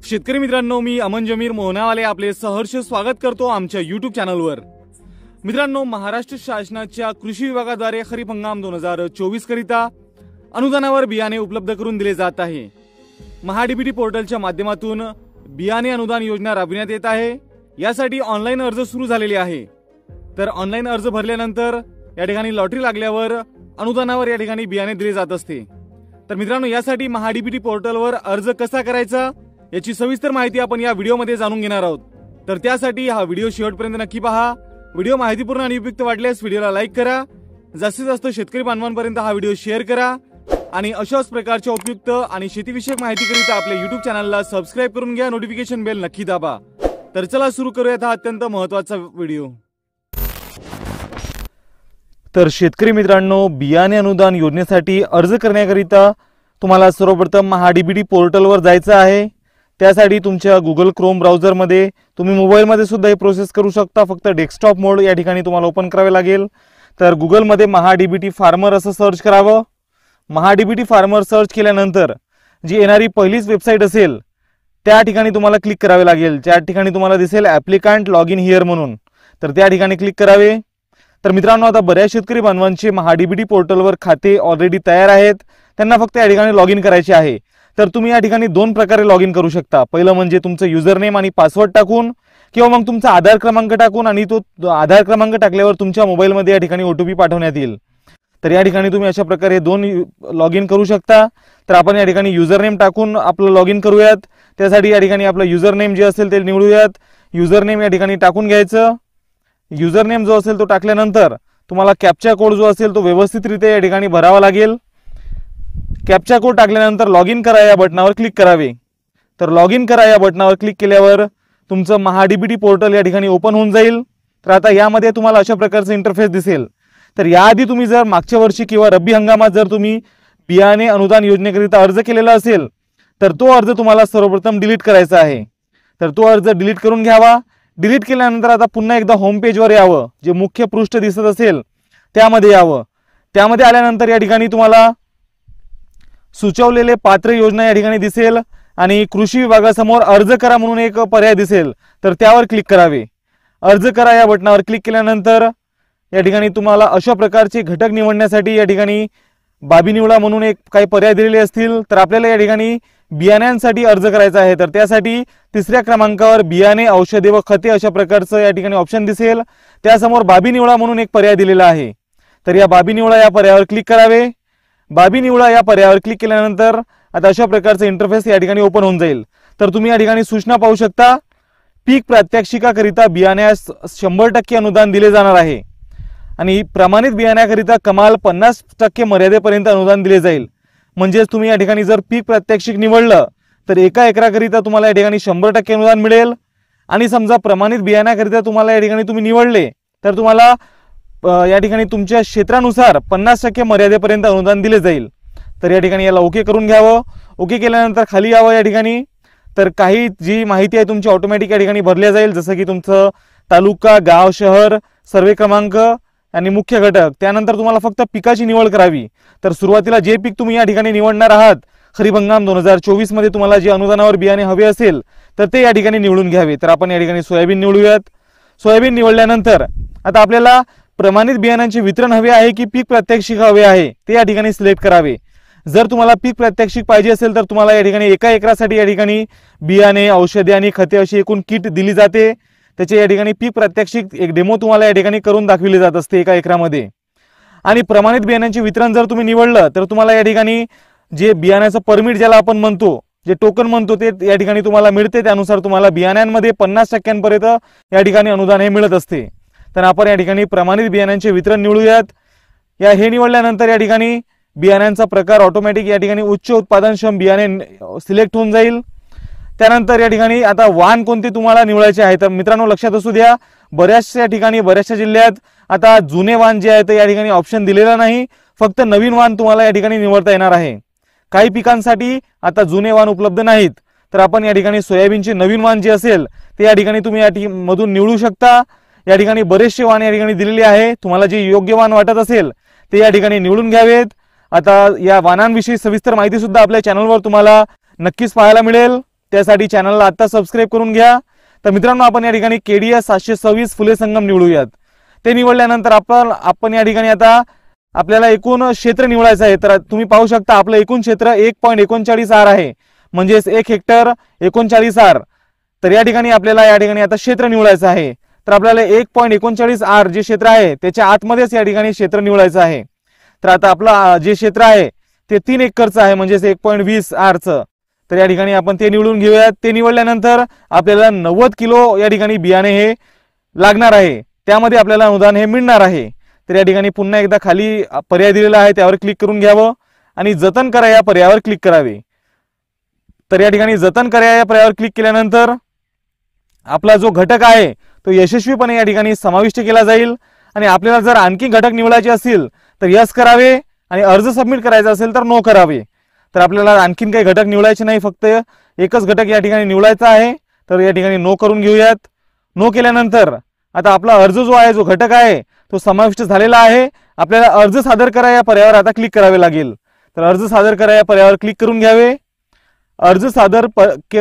शेतकरी मित्रांनो, मी अमन जमीर मोहनावाले आपले सहर्ष स्वागत करतो आमच्या YouTube चॅनलवर। मित्रांनो, महाराष्ट्र शासनाच्या कृषी विभागाद्वारे खरीप हंगाम 2024 करिता अनुदानावर बियाणे उपलब्ध करून दिले जात आहे। महाडीबीटी पोर्टलच्या माध्यमातून बियाणे अनुदान योजना राबविण्यात येत आहे। यासाठी ऑनलाईन अर्ज सुरू झालेले आहे। तर ऑनलाईन अर्ज भरल्यानंतर या ठिकाणी लॉटरी लागल्यावर अनुदानावर या ठिकाणी बियाणे दिले जात असते। तर मित्रांनो, यासाठी महाडीबीटी पोर्टलवर अर्ज कसा करायचा याची सविस्तर माहिती आपण या व्हिडिओमध्ये जाणून घेणार आहोत। तर त्यासाठी हा व्हिडिओ शेवटपर्यंत नक्की पहा। व्हिडिओ माहितीपूर्ण आणि उपयुक्त वाटल्यास व्हिडिओला लाईक करा, जास्तीत जास्त शेतकरी बांधवांपर्यंत हा व्हिडिओ शेअर करा आणि अशाच प्रकारच्या उपयुक्त आणि शेतीविषयक माहितीकरिता आपल्या YouTube चॅनलला सबस्क्राइब करून घ्या, नोटिफिकेशन बेल नक्की दाबा। तर चला सुरू करूयात हा अत्यंत महत्त्वाचा व्हिडिओ। तर शेतकरी मित्रांनो, बियाणे अनुदान योजनेसाठी अर्ज करण्याकरिता तुम्हाला सर्वप्रथम महाडीबीटी पोर्टलवर जायचं आहे। त्यासाठी तुमच्या Google Chrome ब्राउझर मध्ये तुम्ही मोबाईल मध्ये सुद्धा ही प्रोसेस करू शकता। फक्त डेस्कटॉप मोड या ठिकाणी तुम्हाला ओपन करावे लागेल। तर Google मध्ये महाडीबीटी फार्मर असं सर्च करावं। महाडीबीटी फार्मर सर्च केल्यानंतर जी येणारी पहिलीच वेबसाईट असेल त्या ठिकाणी तुम्हाला क्लिक करावे लागेल। त्या ठिकाणी तुम्हाला दिसेल ॲप्लिकंट लॉग इन हिअर म्हणून, तर त्या ठिकाणी क्लिक करावे। तर मित्रांनो, आता बऱ्याच शेतकरी बांधवांचे महाडीबीटी पोर्टलवर खाते ऑलरेडी तयार आहेत, त्यांना फक्त या ठिकाणी लॉग इन करायचे आहे। तर तुम्ही या ठिकाणी दोन प्रकारे लॉग इन करू शकता। पहिलं म्हणजे तुमचं युजर नेम आणि पासवर्ड टाकून, किंवा मग तुमचा आधार क्रमांक टाकून, आणि तो आधार क्रमांक टाकल्यावर तुमच्या मोबाईलमध्ये या ठिकाणी OTP पाठवण्यात येईल। तर या ठिकाणी तुम्ही अशा प्रकारे दोन लॉग इन करू शकता। तर आपण या ठिकाणी युजर नेम टाकून आपलं लॉग इन करूयात। त्यासाठी या ठिकाणी आपलं युजर नेम जे असेल ते निवडूयात। युजर नेम या ठिकाणी टाकून घ्यायचं। युजर नेम जो असेल तो टाकल्यानंतर तुम्हाला कॅप्चा कोड जो असेल तो व्यवस्थितरित्या या ठिकाणी भरावा लागेल। कॅप्चा कोड टाकल्यानंतर लॉग इन करा या बटनावर क्लिक करावे। तर लॉग इन करा या बटनावर क्लिक केल्यावर तुमचं महाडीबीटी पोर्टल या ठिकाणी ओपन होऊन जाईल। तर आता यामध्ये तुम्हाला अशा प्रकारचं इंटरफेस दिसेल। तर याआधी तुम्ही जर मागच्या वर्षी किंवा रब्बी हंगामात जर तुम्ही बियाणे अनुदान योजनेकरिता अर्ज केलेला असेल तर तो अर्ज तुम्हाला सर्वप्रथम डिलीट करायचा आहे। तर तो अर्ज डिलीट करून घ्यावा। डिलीट केल्यानंतर आता पुन्हा एकदा होम पेजवर यावं, जे मुख्य पृष्ठ दिसत असेल त्यामध्ये यावं। त्यामध्ये आल्यानंतर या ठिकाणी तुम्हाला सुचवलेले पात्र योजना या ठिकाणी दिसेल आणि कृषी विभागासमोर अर्ज करा म्हणून एक पर्याय दिसेल, तर त्यावर क्लिक करावे। अर्ज करा या बटनावर क्लिक केल्यानंतर या ठिकाणी तुम्हाला अशा प्रकारचे घटक निवडण्यासाठी या ठिकाणी बाबी निवडा म्हणून एक काही पर्याय दिलेले असतील। तर आपल्याला या ठिकाणी बियाण्यांसाठी अर्ज करायचा आहे। तर त्यासाठी तिसऱ्या क्रमांकावर बियाणे, औषधे व खते अशा प्रकारचं या ठिकाणी ऑप्शन दिसेल। त्यासमोर बाबी निवडा म्हणून एक पर्याय दिलेला आहे। तर या बाबी निवडा या पर्यायावर क्लिक करावे। बाबी निवडा या पर्यायावर क्लिक केल्यानंतर आता अशा प्रकारचं इंटरफेस या ठिकाणी ओपन होऊन जाईल। तर तुम्ही या ठिकाणी सूचना पाहू शकता। पीक प्रात्यक्षिकाकरिता बियाण्यास 100% अनुदान दिले जाणार आहे आणि प्रमाणित बियाण्याकरिता कमाल 50% मर्यादेपर्यंत अनुदान दिले जाईल। म्हणजे तुम्ही या ठिकाणी जर पीक प्रात्यक्षिक निवडलं तर एका एकराकरिता तुम्हाला या ठिकाणी 100% अनुदान मिळेल। आणि समजा प्रमाणित बियाण्याकरिता तुम्हाला या ठिकाणी तुम्ही निवडले तर तुम्हाला या ठिकाणी तुमच्या क्षेत्रानुसार 50% मर्यादेपर्यंत अनुदान दिले जाईल। तर या ठिकाणी याला ओके करून घ्यावं। ओके केल्यानंतर खाली यावं या ठिकाणी। तर काही जी माहिती आहे तुमची ऑटोमॅटिक या ठिकाणी भरल्या जाईल, जसं की तुमचं तालुका, गाव, शहर, सर्वे क्रमांक आणि मुख्य घटक। त्यानंतर तुम्हाला फक्त पिकाची निवड करावी। तर सुरुवातीला जे पीक तुम्ही या ठिकाणी निवडणार आहात खरीप हंगाम 2024 मध्ये तुम्हाला जे अनुदानावर बियाणे हवे असेल तर ते या ठिकाणी निवडून घ्यावे। तर आपण या ठिकाणी सोयाबीन निवडूयात। सोयाबीन निवडल्यानंतर आता आपल्याला प्रमाणित बियाणांचे वितरण हवे आहे की पीक प्रात्यक्षिक हवे आहे ते या ठिकाणी सिलेक्ट करावे। जर तुम्हाला पीक प्रात्यक्षिक पाहिजे असेल तर तुम्हाला या ठिकाणी एका एकरासाठी या ठिकाणी बियाणे, औषधे आणि खते अशी एकूण किट दिली जाते। त्याचे या ठिकाणी पीक प्रात्यक्षिक एक डेमो तुम्हाला या ठिकाणी करून दाखविले जात असते एका एकरामध्ये। आणि प्रमाणित बियाण्यांचे वितरण जर तुम्ही निवडलं तर तुम्हाला या ठिकाणी जे बियाण्याचं परमिट ज्याला आपण म्हणतो, जे टोकन म्हणतो, ते या ठिकाणी तुम्हाला मिळते। त्यानुसार तुम्हाला बियाण्यांमध्ये 50% या ठिकाणी अनुदान हे मिळत असते। तर आपण या ठिकाणी प्रमाणित बियाण्यांचे वितरण निवडूयात। हे निवडल्यानंतर या ठिकाणी बियाण्यांचा प्रकार ऑटोमॅटिक या ठिकाणी उच्च उत्पादनक्षम बियाणे सिलेक्ट होऊन जाईल। त्यानंतर या ठिकाणी आता वाण कोणते तुम्हाला निवडायचे आहे। तर मित्रांनो, लक्षात असू द्या, बऱ्याचशा ठिकाणी बऱ्याचशा जिल्ह्यात आता जुने वाण जे आहे ते या ठिकाणी ऑप्शन दिलेला नाही, फक्त नवीन वाण तुम्हाला या ठिकाणी निवडता येणार आहे। काही पिकांसाठी आता जुने वाण उपलब्ध नाहीत। तर आपण या ठिकाणी सोयाबीनचे नवीन वाण जे असेल ते या ठिकाणी तुम्ही या मधून निवडू शकता। या ठिकाणी बरेचसे वाण या ठिकाणी दिलेले आहे। तुम्हाला जे योग्य वाण वाटत असेल ते या ठिकाणी निवडून घ्यावेत। आता या वाणांविषयी सविस्तर माहिती सुद्धा आपल्या चॅनलवर तुम्हाला नक्कीच पाहायला मिळेल। त्यासाठी चॅनलला आता सबस्क्राईब करून घ्या। तर मित्रांनो, आपण या ठिकाणी KDS 726 फुले संगम निवडूयात। ते निवडल्यानंतर आपण या ठिकाणी आता आपल्याला एकूण क्षेत्र निवडायचं आहे। तर तुम्ही पाहू शकता आपलं एकूण क्षेत्र 1.39 आर आहे, म्हणजेच 1 हेक्टर 39 आर। तर या ठिकाणी आपल्याला या ठिकाणी आता क्षेत्र निवडायचं आहे। तर आपल्याला 1.39 आर जे क्षेत्र आहे त्याच्या आतमध्येच या ठिकाणी क्षेत्र निवडायचं आहे। तर आता आपलं जे क्षेत्र आहे ते 3 एकरचं आहे, म्हणजेच 1.20 आरचं। तर या ठिकाणी आपण ते निवडून घेऊयात। ते निवडल्यानंतर आपल्याला 90 किलो या ठिकाणी बियाणे हे लागणार आहे, त्यामध्ये आपल्याला अनुदान हे मिळणार आहे। तर या ठिकाणी पुन्हा एकदा खाली पर्याय दिलेला आहे त्यावर क्लिक करून घ्यावं आणि जतन करा या पर्यायावर क्लिक करावे। तर या ठिकाणी जतन करा या पर्यायावर क्लिक केल्यानंतर आपला जो घटक आहे तो यशस्वीपणे या ठिकाणी समाविष्ट केला जाईल। आणि आपल्याला जर आणखी घटक निवडायचे असतील तर यस करावे आणि अर्ज सबमिट करायचा असेल तर नो करावे। तर आपल्याला आणखीन काही घटक निवडायचे नाही, फक्त एकच घटक या ठिकाणी निवडायचा आहे। तर या ठिकाणी नो करून घेऊयात। नो केल्यानंतर आता आपला अर्ज जो आहे, जो घटक आहे तो समाविष्ट झालेला आहे। आपल्याला अर्ज सादर करा या पर्यायावर आता क्लिक करावे लागेल। तर अर्ज सादर करा या पर्यायावर क्लिक करून घ्यावे। अर्ज सादर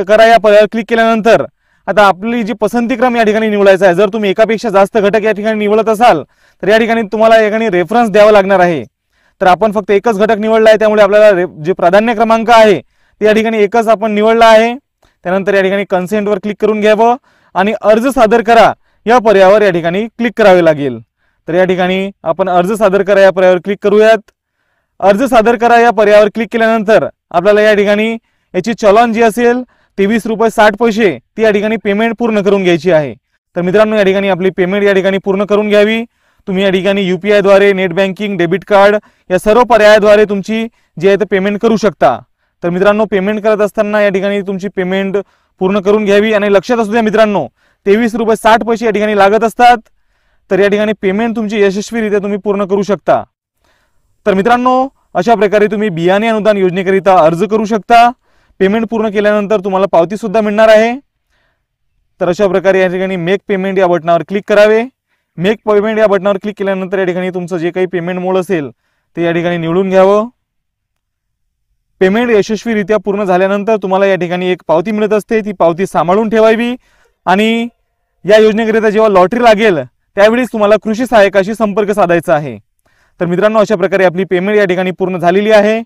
करा या पर्यायावर क्लिक केल्यानंतर आता आपली जी पसंतीक्रम या ठिकाणी निवडायचा आहे। जर तुम्ही एकापेक्षा जास्त घटक या ठिकाणी निवडत असाल तर या ठिकाणी तुम्हाला या ठिकाणी रेफरन्स द्यावा लागणार आहे। तर आपण फक्त एकच घटक निवडला आहे, त्यामुळे आपल्याला जे प्राधान्य क्रमांक आहे ते या ठिकाणी एकच आपण निवडला आहे। त्यानंतर या ठिकाणी कन्सेंटवर क्लिक करून घ्यावं आणि अर्ज सादर करा या पर्यायावर या ठिकाणी क्लिक करावे लागेल। तर या ठिकाणी आपण अर्ज सादर करा या पर्यायावर क्लिक करूयात। अर्ज सादर करा या पर्यायावर क्लिक केल्यानंतर आपल्याला या ठिकाणी याची चलन जी असेल ₹23.60 ती या ठिकाणी पेमेंट पूर्ण करून घ्यायची आहे। तर मित्रांनो, या ठिकाणी आपली पेमेंट या ठिकाणी पूर्ण करून घ्यावी। तुम्ही या ठिकाणी UPI द्वारे, नेट बँकिंग, डेबिट कार्ड या सर्व पर्यायाद्वारे तुमची जी आहे ते पेमेंट करू शकता। तर मित्रांनो, पेमेंट करत असताना या ठिकाणी तुमची पेमेंट पूर्ण करून घ्यावी आणि लक्षात असू द्या मित्रांनो, ₹23.60 या ठिकाणी लागत असतात। तर या ठिकाणी पेमेंट तुमची यशस्वीरित्या तुम्ही पूर्ण करू शकता। तर मित्रांनो, अशा प्रकारे तुम्ही बियाणे अनुदान योजनेकरिता अर्ज करू शकता। पेमेंट पूर्ण केल्यानंतर तुम्हाला पावती सुद्धा मिळणार आहे। तर अशा प्रकारे या ठिकाणी मेक पेमेंट या बटनावर क्लिक करावे। मेक पेमेंट या बटनावर क्लिक केल्यानंतर या ठिकाणी तुमचं जे काही पेमेंट मोड असेल ते या ठिकाणी निवडून घ्यावं। पेमेंट यशस्वीरित्या पूर्ण झाल्यानंतर तुम्हाला या ठिकाणी एक पावती मिळत असते, ती पावती सांभाळून ठेवावी। आणि या योजनेकरिता जेव्हा लॉटरी लागेल त्यावेळी तुम्हाला कृषी सहाय्यकाशी संपर्क साधायचा आहे। तर मित्रांनो, अशा प्रकारे आपली पेमेंट या ठिकाणी पूर्ण झालेली आहे।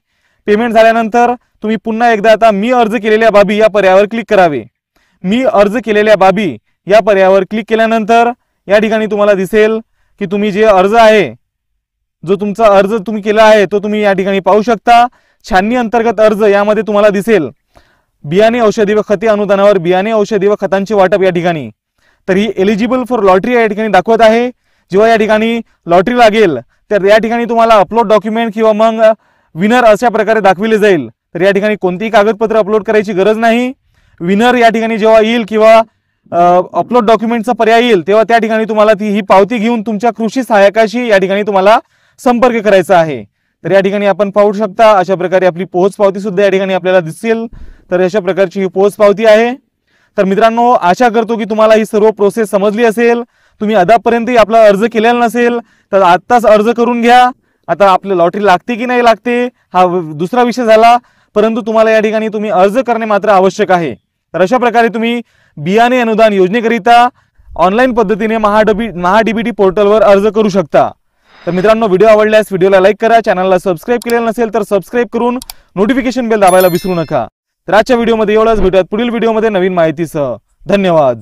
पेमेंट झाल्यानंतर तुम्ही पुन्हा एकदा आता मी अर्ज केलेल्या बाबी या पर्यायावर क्लिक करावे। मी अर्ज केलेल्या बाबी या पर्यायावर क्लिक केल्यानंतर या ठिकाणी तुम्हाला दिसेल की तुम्ही जे अर्ज आहे, जो तुमचा अर्ज तुम्ही केला आहे तो तुम्ही या ठिकाणी पाहू शकता। छाननी अंतर्गत अर्ज यामध्ये तुम्हाला दिसेल बियाणे औषधी व खते अनुदानावर बियाणे औषधी व खतांचे वाटप या ठिकाणी। तर ही एलिजिबल फॉर लॉटरी या ठिकाणी दाखवत आहे। जेव्हा या ठिकाणी लॉटरी लागेल तर या ठिकाणी तुम्हाला अपलोड डॉक्युमेंट किंवा मग विनर अशा प्रकारे दाखविले जाईल। तर या ठिकाणी कोणतीही कागदपत्र अपलोड करायची गरज नाही। विनर या ठिकाणी जेव्हा येईल किंवा अपलोड डॉक्युमेंटचा पर्याय येईल तेव्हा त्या ठिकाणी तुम्हाला ही पावती घेऊन तुमच्या कृषी सहाय्यकाशी या ठिकाणी तुम्हाला संपर्क करायचा आहे। तर या ठिकाणी आपण पाहू शकता अशा प्रकारे आपली पोहोच पावती सुद्धा या ठिकाणी आपल्याला दिसेल। तर अशा प्रकारची ही पोहोच पावती आहे। तर मित्रांनो, आशा करतो की तुम्हाला ही सर्व प्रोसेस समजली असेल। तुम्ही अद्यापर्यंतही आपला अर्ज केलेला नसेल तर आत्ताच अर्ज करून घ्या। आता आपली लॉटरी लागते की नाही लागते हा दुसरा विषय झाला, परंतु तुम्हाला या ठिकाणी तुम्ही अर्ज करणे मात्र आवश्यक आहे। तर अशा प्रकारे तुम्ही बियाणे अनुदान योजनेकरिता ऑनलाईन पद्धतीने महाडीबीटी पोर्टलवर अर्ज करू शकता। तर मित्रांनो, व्हिडिओ आवडल्यास व्हिडिओला लाईक करा, चॅनलला सबस्क्राईब केलेलं नसेल तर सबस्क्राईब करून नोटिफिकेशन बेल दाबायला विसरू नका। तर आजच्या व्हिडिओमध्ये एवढंच, भेटूयात पुढील व्हिडिओमध्ये नवीन माहितीसह। धन्यवाद।